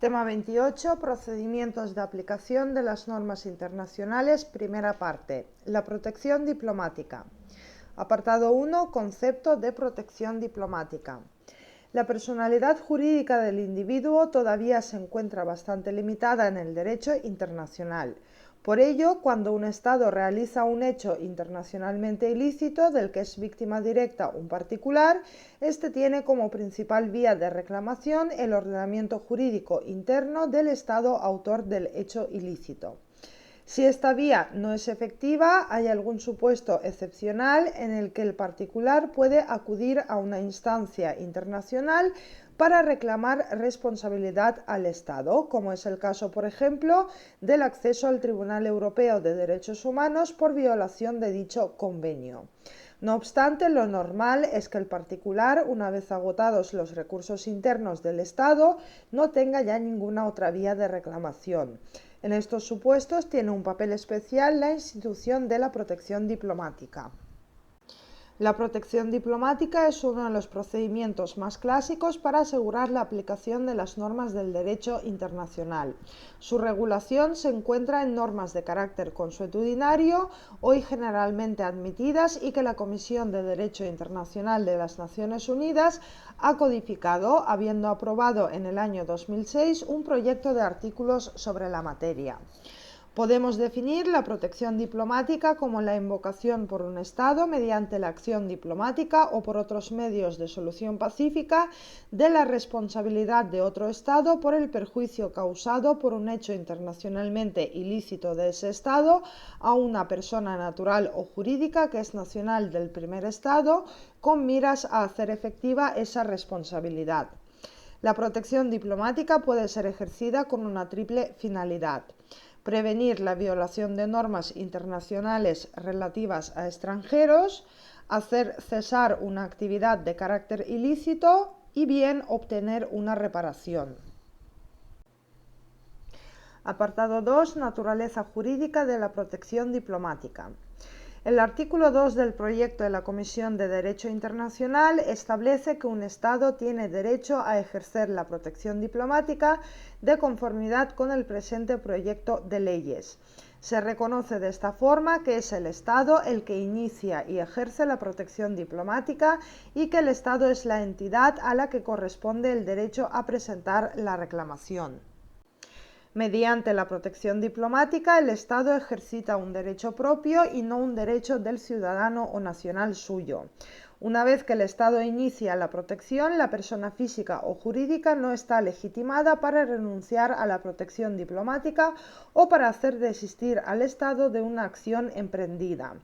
Tema 28. Procedimientos de aplicación de las normas internacionales. Primera parte. La protección diplomática. Apartado 1. Concepto de protección diplomática. La personalidad jurídica del individuo todavía se encuentra bastante limitada en el derecho internacional. Por ello, cuando un Estado realiza un hecho internacionalmente ilícito del que es víctima directa un particular, este tiene como principal vía de reclamación el ordenamiento jurídico interno del Estado autor del hecho ilícito. Si esta vía no es efectiva, hay algún supuesto excepcional en el que el particular puede acudir a una instancia internacional para reclamar responsabilidad al Estado, como es el caso, por ejemplo, del acceso al Tribunal Europeo de Derechos Humanos por violación de dicho convenio. No obstante, lo normal es que el particular, una vez agotados los recursos internos del Estado, no tenga ya ninguna otra vía de reclamación. En estos supuestos tiene un papel especial la institución de la protección diplomática. La protección diplomática es uno de los procedimientos más clásicos para asegurar la aplicación de las normas del derecho internacional. Su regulación se encuentra en normas de carácter consuetudinario, hoy generalmente admitidas y que la Comisión de Derecho Internacional de las Naciones Unidas ha codificado, habiendo aprobado en el año 2006 un proyecto de artículos sobre la materia. Podemos definir la protección diplomática como la invocación por un Estado mediante la acción diplomática o por otros medios de solución pacífica de la responsabilidad de otro Estado por el perjuicio causado por un hecho internacionalmente ilícito de ese Estado a una persona natural o jurídica que es nacional del primer Estado, con miras a hacer efectiva esa responsabilidad. La protección diplomática puede ser ejercida con una triple finalidad: prevenir la violación de normas internacionales relativas a extranjeros, hacer cesar una actividad de carácter ilícito y bien obtener una reparación. Apartado 2. Naturaleza jurídica de la protección diplomática. El artículo 2 del proyecto de la Comisión de Derecho Internacional establece que un Estado tiene derecho a ejercer la protección diplomática de conformidad con el presente proyecto de leyes. Se reconoce de esta forma que es el Estado el que inicia y ejerce la protección diplomática y que el Estado es la entidad a la que corresponde el derecho a presentar la reclamación. Mediante la protección diplomática, el Estado ejercita un derecho propio y no un derecho del ciudadano o nacional suyo. Una vez que el Estado inicia la protección, la persona física o jurídica no está legitimada para renunciar a la protección diplomática o para hacer desistir al Estado de una acción emprendida.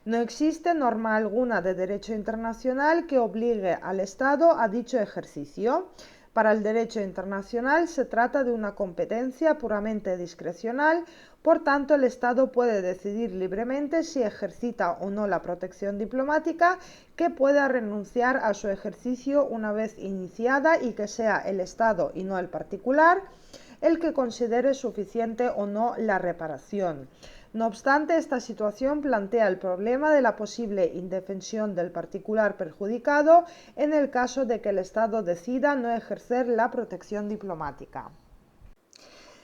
No existe norma alguna de derecho internacional que obligue al Estado a dicho ejercicio. Para el derecho internacional se trata de una competencia puramente discrecional, por tanto el Estado puede decidir libremente si ejercita o no la protección diplomática, que pueda renunciar a su ejercicio una vez iniciada y que sea el Estado y no el particular el que considere suficiente o no la reparación. No obstante, esta situación plantea el problema de la posible indefensión del particular perjudicado en el caso de que el Estado decida no ejercer la protección diplomática.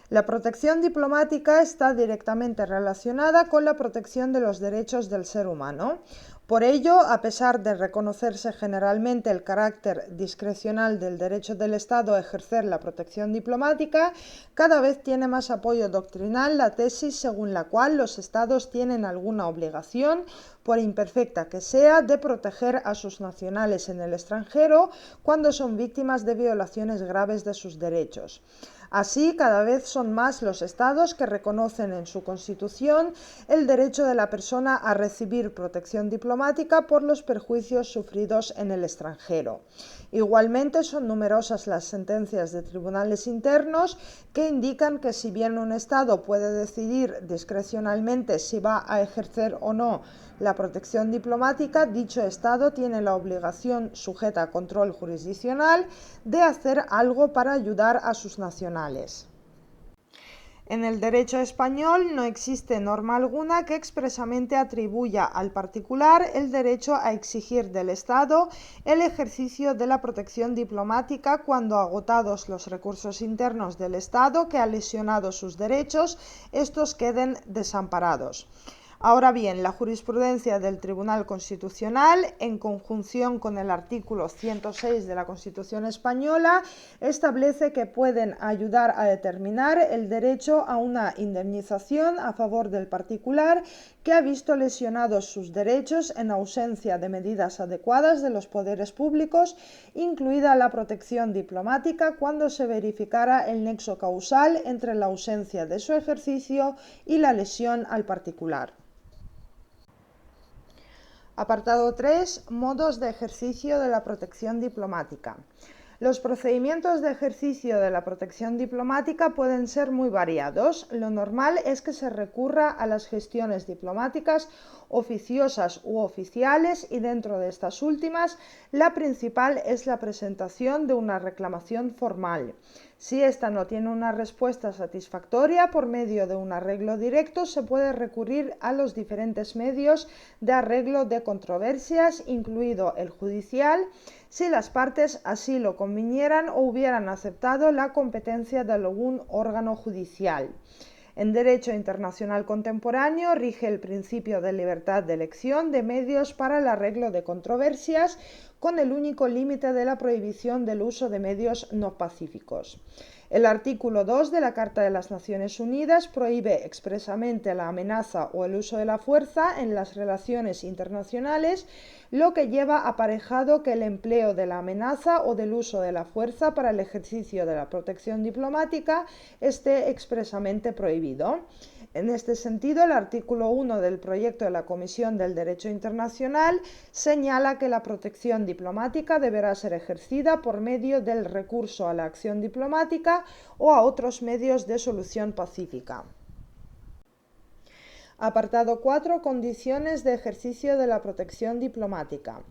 La protección diplomática está directamente relacionada con la protección de los derechos del ser humano. Por ello, a pesar de reconocerse generalmente el carácter discrecional del derecho del Estado a ejercer la protección diplomática, cada vez tiene más apoyo doctrinal la tesis según la cual los Estados tienen alguna obligación, por imperfecta que sea, de proteger a sus nacionales en el extranjero cuando son víctimas de violaciones graves de sus derechos. Así, cada vez son más los Estados que reconocen en su Constitución el derecho de la persona a recibir protección diplomática por los perjuicios sufridos en el extranjero. Igualmente, son numerosas las sentencias de tribunales internos que indican que si bien un Estado puede decidir discrecionalmente si va a ejercer o no la protección diplomática, dicho Estado tiene la obligación, sujeta a control jurisdiccional, de hacer algo para ayudar a sus nacionales. En el derecho español no existe norma alguna que expresamente atribuya al particular el derecho a exigir del Estado el ejercicio de la protección diplomática cuando, agotados los recursos internos del Estado que ha lesionado sus derechos, estos queden desamparados. Ahora bien, la jurisprudencia del Tribunal Constitucional, en conjunción con el artículo 106 de la Constitución española, establece que pueden ayudar a determinar el derecho a una indemnización a favor del particular que ha visto lesionados sus derechos en ausencia de medidas adecuadas de los poderes públicos, incluida la protección diplomática, cuando se verificara el nexo causal entre la ausencia de su ejercicio y la lesión al particular. Apartado 3. Modos de ejercicio de la protección diplomática. Los procedimientos de ejercicio de la protección diplomática pueden ser muy variados. Lo normal es que se recurra a las gestiones diplomáticas oficiosas u oficiales, y dentro de estas últimas, la principal es la presentación de una reclamación formal. Si ésta no tiene una respuesta satisfactoria por medio de un arreglo directo, se puede recurrir a los diferentes medios de arreglo de controversias, incluido el judicial, si las partes así lo convinieran o hubieran aceptado la competencia de algún órgano judicial. En derecho internacional contemporáneo rige el principio de libertad de elección de medios para el arreglo de controversias, con el único límite de la prohibición del uso de medios no pacíficos. El artículo 2 de la Carta de las Naciones Unidas prohíbe expresamente la amenaza o el uso de la fuerza en las relaciones internacionales, lo que lleva aparejado que el empleo de la amenaza o del uso de la fuerza para el ejercicio de la protección diplomática esté expresamente prohibido. En este sentido, el artículo 1 del proyecto de la Comisión del Derecho Internacional señala que la protección diplomática deberá ser ejercida por medio del recurso a la acción diplomática o a otros medios de solución pacífica. Apartado 4. Condiciones de ejercicio de la protección diplomática.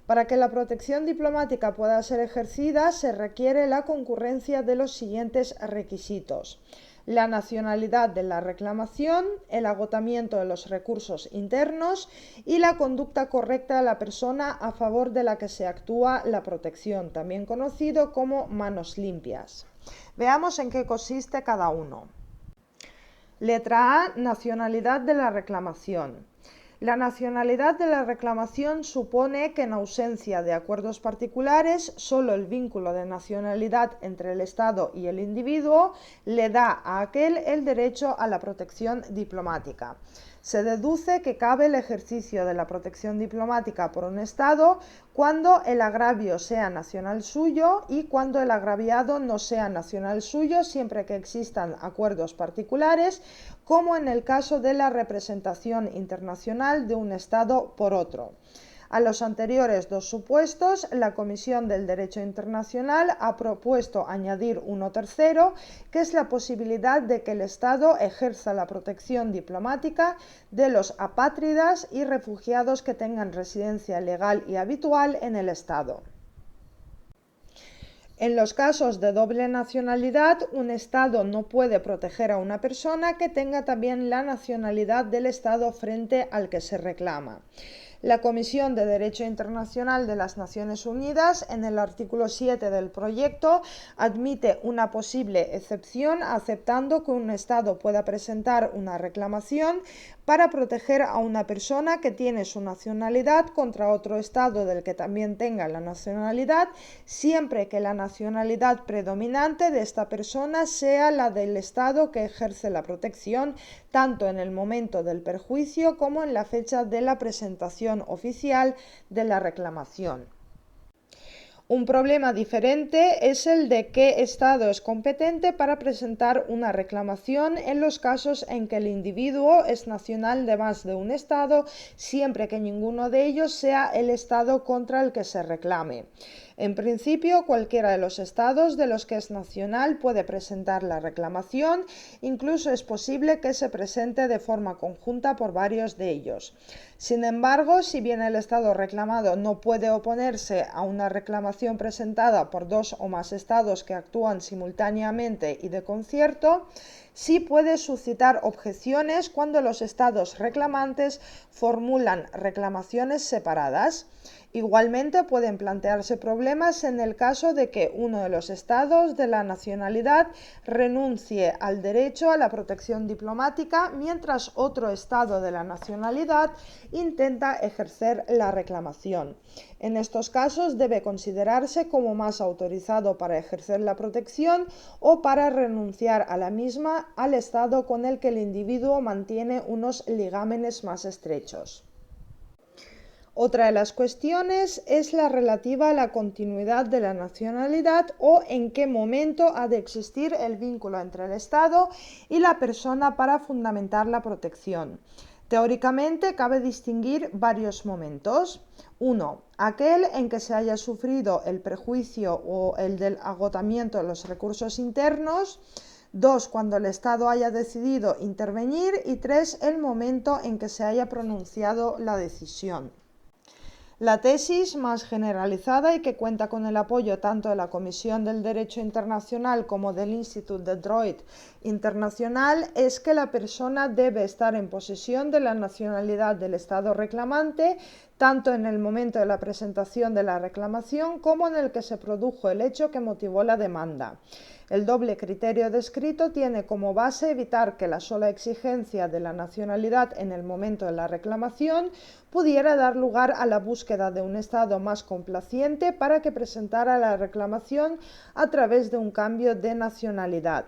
Para que la protección diplomática pueda ser ejercida, se requiere la concurrencia de los siguientes requisitos: la nacionalidad de la reclamación, el agotamiento de los recursos internos y la conducta correcta de la persona a favor de la que se actúa la protección, también conocido como manos limpias. Veamos en qué consiste cada uno. Letra A. Nacionalidad de la reclamación. La nacionalidad de la reclamación supone que, en ausencia de acuerdos particulares, solo el vínculo de nacionalidad entre el Estado y el individuo le da a aquel el derecho a la protección diplomática. Se deduce que cabe el ejercicio de la protección diplomática por un Estado cuando el agravio sea nacional suyo y cuando el agraviado no sea nacional suyo, siempre que existan acuerdos particulares, como en el caso de la representación internacional de un Estado por otro. A los anteriores dos supuestos, la Comisión del Derecho Internacional ha propuesto añadir uno tercero, que es la posibilidad de que el Estado ejerza la protección diplomática de los apátridas y refugiados que tengan residencia legal y habitual en el Estado. En los casos de doble nacionalidad, un Estado no puede proteger a una persona que tenga también la nacionalidad del Estado frente al que se reclama. La Comisión de Derecho Internacional de las Naciones Unidas, en el artículo 7 del proyecto, admite una posible excepción, aceptando que un Estado pueda presentar una reclamación para proteger a una persona que tiene su nacionalidad contra otro Estado del que también tenga la nacionalidad, siempre que la nacionalidad predominante de esta persona sea la del Estado que ejerce la protección, tanto en el momento del perjuicio como en la fecha de la presentación oficial de la reclamación. Un problema diferente es el de qué Estado es competente para presentar una reclamación en los casos en que el individuo es nacional de más de un Estado, siempre que ninguno de ellos sea el Estado contra el que se reclame. En principio, cualquiera de los estados de los que es nacional puede presentar la reclamación, incluso es posible que se presente de forma conjunta por varios de ellos. Sin embargo, si bien el estado reclamado no puede oponerse a una reclamación presentada por dos o más estados que actúan simultáneamente y de concierto, sí puede suscitar objeciones cuando los estados reclamantes formulan reclamaciones separadas. Igualmente pueden plantearse problemas en el caso de que uno de los estados de la nacionalidad renuncie al derecho a la protección diplomática mientras otro estado de la nacionalidad intenta ejercer la reclamación. En estos casos debe considerarse como más autorizado para ejercer la protección o para renunciar a la misma al estado con el que el individuo mantiene unos ligámenes más estrechos. Otra de las cuestiones es la relativa a la continuidad de la nacionalidad o en qué momento ha de existir el vínculo entre el Estado y la persona para fundamentar la protección. Teóricamente cabe distinguir varios momentos. 1. Aquel en que se haya sufrido el perjuicio o el del agotamiento de los recursos internos. 2. Cuando el Estado haya decidido intervenir. Y 3. El momento en que se haya pronunciado la decisión. La tesis más generalizada y que cuenta con el apoyo tanto de la Comisión del Derecho Internacional como del Institut de Droit Internacional es que la persona debe estar en posesión de la nacionalidad del Estado reclamante tanto en el momento de la presentación de la reclamación como en el que se produjo el hecho que motivó la demanda. El doble criterio descrito tiene como base evitar que la sola exigencia de la nacionalidad en el momento de la reclamación pudiera dar lugar a la búsqueda de un Estado más complaciente para que presentara la reclamación a través de un cambio de nacionalidad.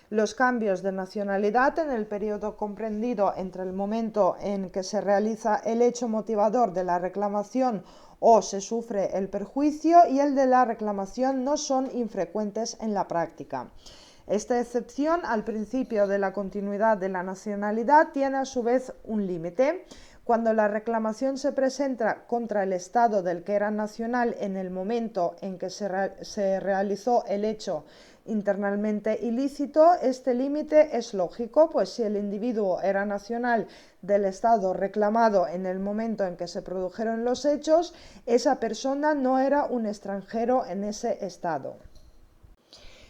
Los cambios de nacionalidad en el periodo comprendido entre el momento en que se realiza el hecho motivador de la reclamación o se sufre el perjuicio y el de la reclamación no son infrecuentes en la práctica. Esta excepción al principio de la continuidad de la nacionalidad tiene a su vez un límite. Cuando la reclamación se presenta contra el Estado del que era nacional en el momento en que se realizó el hecho internamente ilícito, este límite es lógico, pues si el individuo era nacional del Estado reclamado en el momento en que se produjeron los hechos, esa persona no era un extranjero en ese Estado.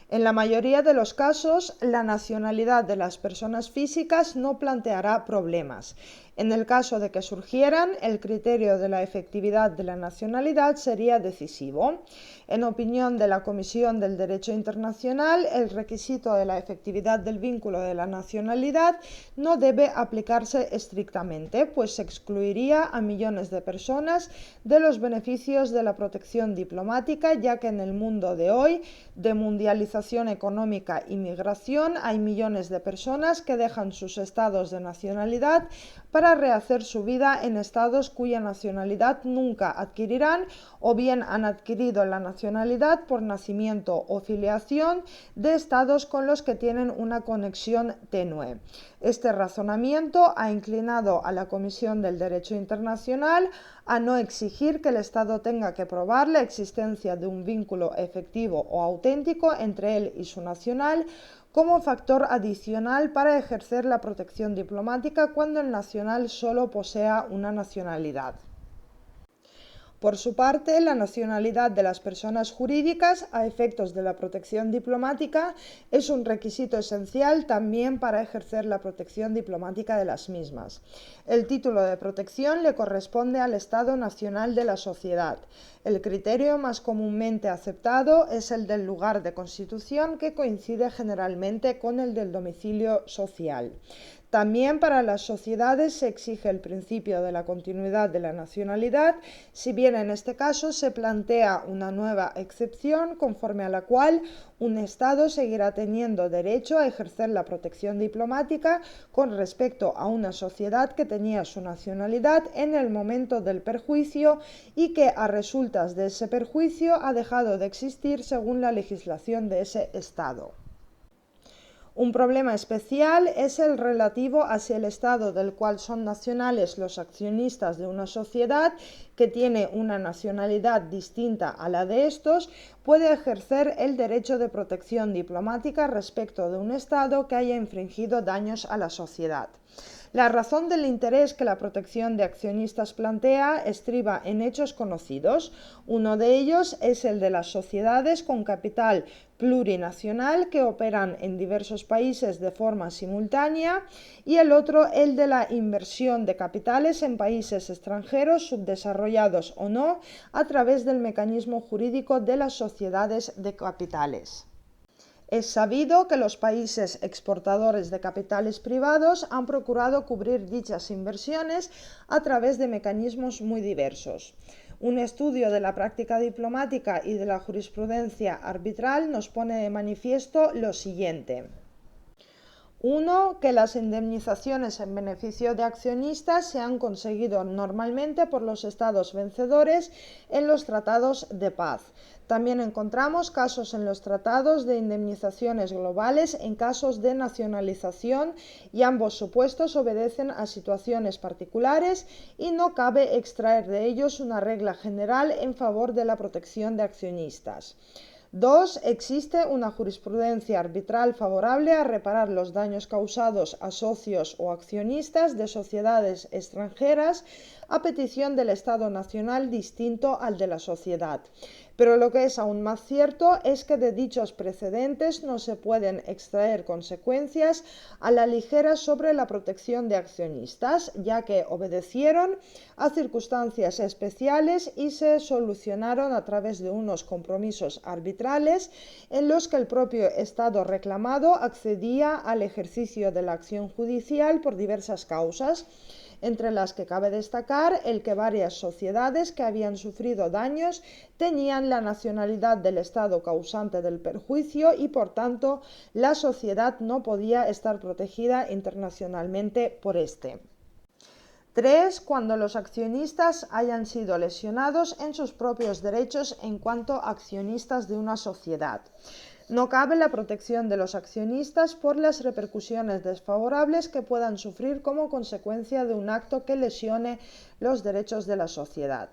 En la mayoría de los casos, la nacionalidad de las personas físicas no planteará problemas. En el caso de que surgieran, el criterio de la efectividad de la nacionalidad sería decisivo. En opinión de la Comisión del Derecho Internacional, el requisito de la efectividad del vínculo de la nacionalidad no debe aplicarse estrictamente, pues se excluiría a millones de personas de los beneficios de la protección diplomática, ya que en el mundo de hoy, de mundialización económica y migración, hay millones de personas que dejan sus estados de nacionalidad para rehacer su vida en estados cuya nacionalidad nunca adquirirán o bien han adquirido la nacionalidad por nacimiento o filiación de estados con los que tienen una conexión tenue. Este razonamiento ha inclinado a la Comisión del Derecho Internacional a no exigir que el Estado tenga que probar la existencia de un vínculo efectivo o auténtico entre él y su nacional como factor adicional para ejercer la protección diplomática cuando el nacional solo posea una nacionalidad. Por su parte, la nacionalidad de las personas jurídicas a efectos de la protección diplomática es un requisito esencial también para ejercer la protección diplomática de las mismas. El título de protección le corresponde al Estado nacional de la sociedad. El criterio más comúnmente aceptado es el del lugar de constitución, que coincide generalmente con el del domicilio social. También para las sociedades se exige el principio de la continuidad de la nacionalidad, si bien en este caso se plantea una nueva excepción conforme a la cual un Estado seguirá teniendo derecho a ejercer la protección diplomática con respecto a una sociedad que tenía su nacionalidad en el momento del perjuicio y que a resultas de ese perjuicio ha dejado de existir según la legislación de ese Estado. Un problema especial es el relativo a si el Estado del cual son nacionales los accionistas de una sociedad que tiene una nacionalidad distinta a la de estos puede ejercer el derecho de protección diplomática respecto de un Estado que haya infringido daños a la sociedad. La razón del interés que la protección de accionistas plantea estriba en hechos conocidos. Uno de ellos es el de las sociedades con capital plurinacional que operan en diversos países de forma simultánea y el otro el de la inversión de capitales en países extranjeros, subdesarrollados o no, a través del mecanismo jurídico de las sociedades de capitales. Es sabido que los países exportadores de capitales privados han procurado cubrir dichas inversiones a través de mecanismos muy diversos. Un estudio de la práctica diplomática y de la jurisprudencia arbitral nos pone de manifiesto lo siguiente. 1. Que las indemnizaciones en beneficio de accionistas se han conseguido normalmente por los estados vencedores en los tratados de paz. También encontramos casos en los tratados de indemnizaciones globales en casos de nacionalización y ambos supuestos obedecen a situaciones particulares y no cabe extraer de ellos una regla general en favor de la protección de accionistas. 2. Existe una jurisprudencia arbitral favorable a reparar los daños causados a socios o accionistas de sociedades extranjeras a petición del Estado nacional distinto al de la sociedad. Pero lo que es aún más cierto es que de dichos precedentes no se pueden extraer consecuencias a la ligera sobre la protección de accionistas, ya que obedecieron a circunstancias especiales y se solucionaron a través de unos compromisos arbitrales en los que el propio Estado reclamado accedía al ejercicio de la acción judicial por diversas causas, entre las que cabe destacar el que varias sociedades que habían sufrido daños tenían la nacionalidad del Estado causante del perjuicio y, por tanto, la sociedad no podía estar protegida internacionalmente por este. 3. Cuando los accionistas hayan sido lesionados en sus propios derechos en cuanto accionistas de una sociedad. No cabe la protección de los accionistas por las repercusiones desfavorables que puedan sufrir como consecuencia de un acto que lesione los derechos de la sociedad.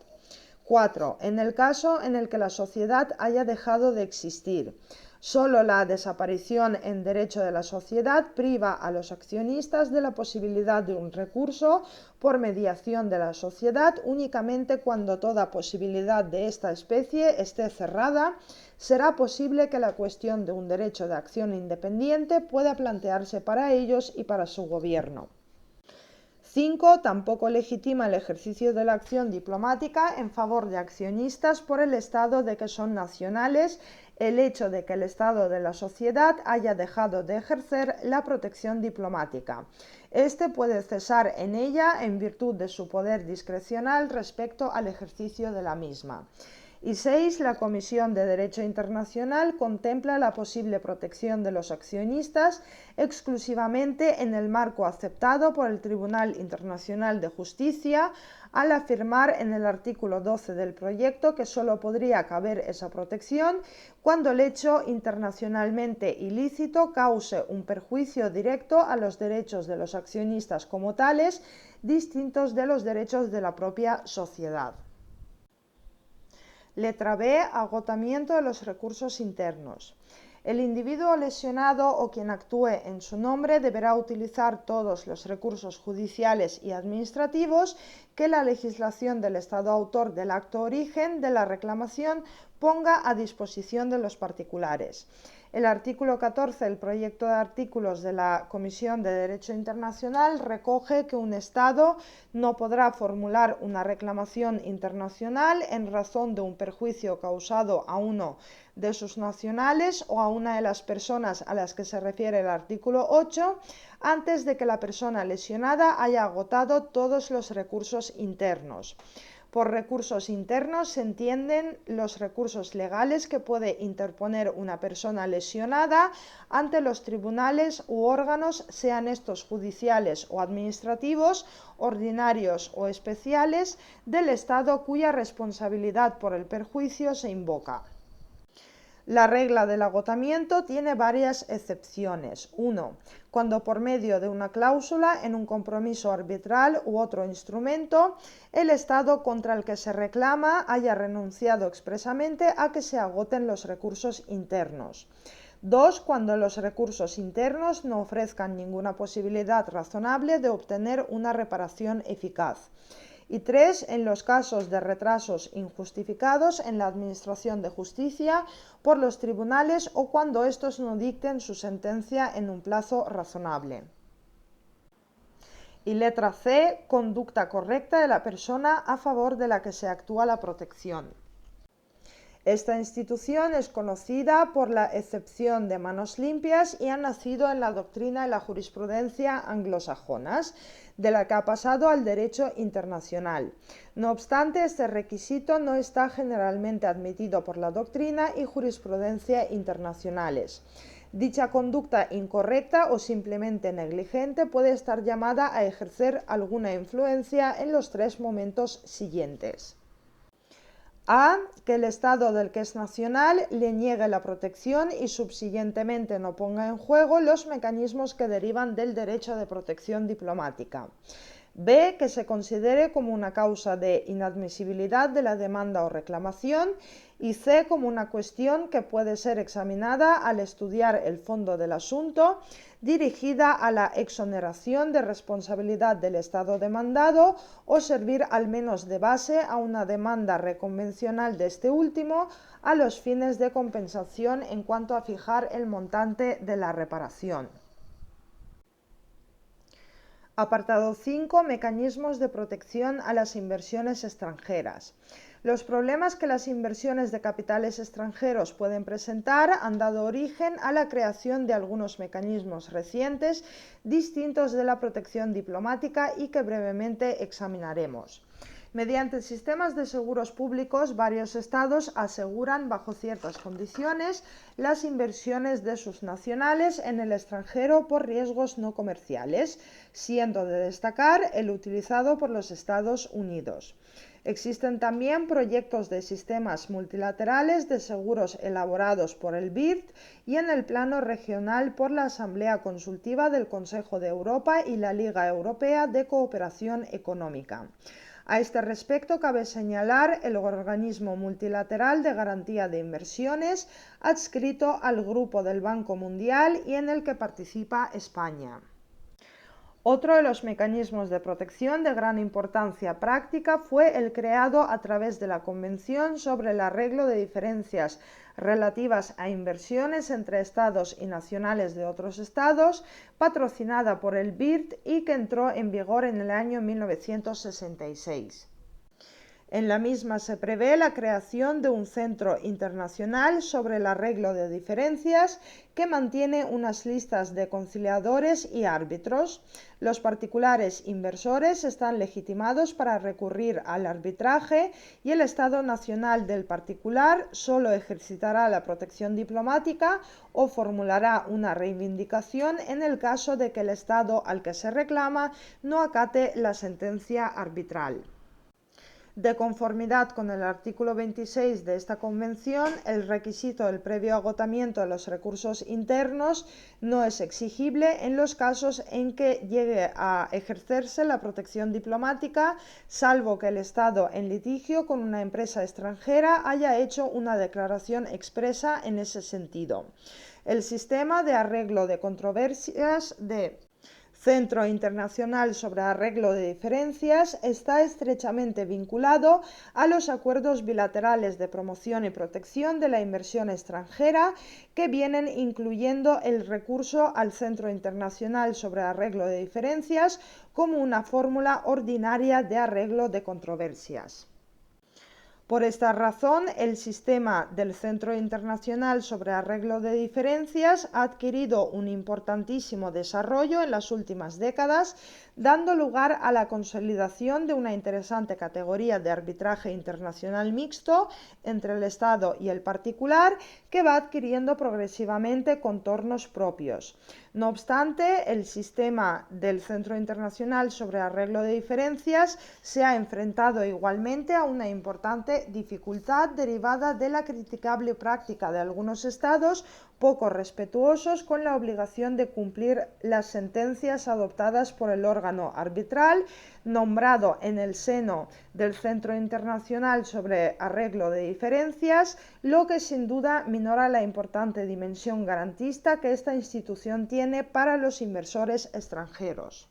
4. En el caso en el que la sociedad haya dejado de existir. Solo la desaparición en derecho de la sociedad priva a los accionistas de la posibilidad de un recurso por mediación de la sociedad únicamente cuando toda posibilidad de esta especie esté cerrada. Será posible que la cuestión de un derecho de acción independiente pueda plantearse para ellos y para su gobierno. 5. Tampoco legitima el ejercicio de la acción diplomática en favor de accionistas por el estado de que son nacionales el hecho de que el estado de la sociedad haya dejado de ejercer la protección diplomática. Este puede cesar en ella en virtud de su poder discrecional respecto al ejercicio de la misma. Y 6. La Comisión de Derecho Internacional contempla la posible protección de los accionistas exclusivamente en el marco aceptado por el Tribunal Internacional de Justicia, al afirmar en el artículo 12 del proyecto que solo podría caber esa protección cuando el hecho internacionalmente ilícito cause un perjuicio directo a los derechos de los accionistas como tales, distintos de los derechos de la propia sociedad. Letra B. Agotamiento de los recursos internos. El individuo lesionado o quien actúe en su nombre deberá utilizar todos los recursos judiciales y administrativos que la legislación del Estado autor del acto origen de la reclamación ponga a disposición de los particulares. El artículo 14 del proyecto de artículos de la Comisión de Derecho Internacional recoge que un Estado no podrá formular una reclamación internacional en razón de un perjuicio causado a uno de sus nacionales o a una de las personas a las que se refiere el artículo 8 antes de que la persona lesionada haya agotado todos los recursos internos. Por recursos internos se entienden los recursos legales que puede interponer una persona lesionada ante los tribunales u órganos, sean estos judiciales o administrativos, ordinarios o especiales, del Estado cuya responsabilidad por el perjuicio se invoca. La regla del agotamiento tiene varias excepciones. 1. Cuando por medio de una cláusula en un compromiso arbitral u otro instrumento, el Estado contra el que se reclama haya renunciado expresamente a que se agoten los recursos internos. 2. Cuando los recursos internos no ofrezcan ninguna posibilidad razonable de obtener una reparación eficaz. Y 3. En los casos de retrasos injustificados en la administración de justicia por los tribunales o cuando estos no dicten su sentencia en un plazo razonable. Y letra C. Conducta correcta de la persona a favor de la que se actúa la protección. Esta institución es conocida por la excepción de manos limpias y ha nacido en la doctrina y la jurisprudencia anglosajonas, de la que ha pasado al derecho internacional. No obstante, este requisito no está generalmente admitido por la doctrina y jurisprudencia internacionales. Dicha conducta incorrecta o simplemente negligente puede estar llamada a ejercer alguna influencia en los 3 momentos siguientes. A. Que el Estado del que es nacional le niegue la protección y subsiguientemente no ponga en juego los mecanismos que derivan del derecho de protección diplomática. B. Que se considere como una causa de inadmisibilidad de la demanda o reclamación. Y C. Como una cuestión que puede ser examinada al estudiar el fondo del asunto, dirigida a la exoneración de responsabilidad del Estado demandado o servir al menos de base a una demanda reconvencional de este último a los fines de compensación en cuanto a fijar el montante de la reparación. Apartado 5. Mecanismos de protección a las inversiones extranjeras. Los problemas que las inversiones de capitales extranjeros pueden presentar han dado origen a la creación de algunos mecanismos recientes distintos de la protección diplomática y que brevemente examinaremos. Mediante sistemas de seguros públicos, varios estados aseguran bajo ciertas condiciones las inversiones de sus nacionales en el extranjero por riesgos no comerciales, siendo de destacar el utilizado por los Estados Unidos. Existen también proyectos de sistemas multilaterales de seguros elaborados por el BIRD y en el plano regional por la Asamblea Consultiva del Consejo de Europa y la Liga Europea de Cooperación Económica. A este respecto, cabe señalar el organismo multilateral de garantía de inversiones adscrito al Grupo del Banco Mundial y en el que participa España. Otro de los mecanismos de protección de gran importancia práctica fue el creado a través de la Convención sobre el arreglo de diferencias relativas a inversiones entre estados y nacionales de otros estados, patrocinada por el BIRD y que entró en vigor en el año 1966. En la misma se prevé la creación de un centro internacional sobre el arreglo de diferencias que mantiene unas listas de conciliadores y árbitros. Los particulares inversores están legitimados para recurrir al arbitraje y el Estado nacional del particular solo ejercitará la protección diplomática o formulará una reivindicación en el caso de que el Estado al que se reclama no acate la sentencia arbitral. De conformidad con el artículo 26 de esta Convención, el requisito del previo agotamiento de los recursos internos no es exigible en los casos en que llegue a ejercerse la protección diplomática, salvo que el Estado en litigio con una empresa extranjera haya hecho una declaración expresa en ese sentido. El sistema de arreglo de controversias de Centro Internacional sobre Arreglo de Diferencias está estrechamente vinculado a los acuerdos bilaterales de promoción y protección de la inversión extranjera que vienen incluyendo el recurso al Centro Internacional sobre Arreglo de Diferencias como una fórmula ordinaria de arreglo de controversias. Por esta razón, el sistema del Centro Internacional sobre Arreglo de Diferencias ha adquirido un importantísimo desarrollo en las últimas décadas, dando lugar a la consolidación de una interesante categoría de arbitraje internacional mixto entre el Estado y el particular, que va adquiriendo progresivamente contornos propios. No obstante, el sistema del Centro Internacional sobre Arreglo de Diferencias se ha enfrentado igualmente a una importante de dificultad derivada de la criticable práctica de algunos estados poco respetuosos con la obligación de cumplir las sentencias adoptadas por el órgano arbitral nombrado en el seno del Centro Internacional sobre Arreglo de Diferencias, lo que sin duda minora la importante dimensión garantista que esta institución tiene para los inversores extranjeros.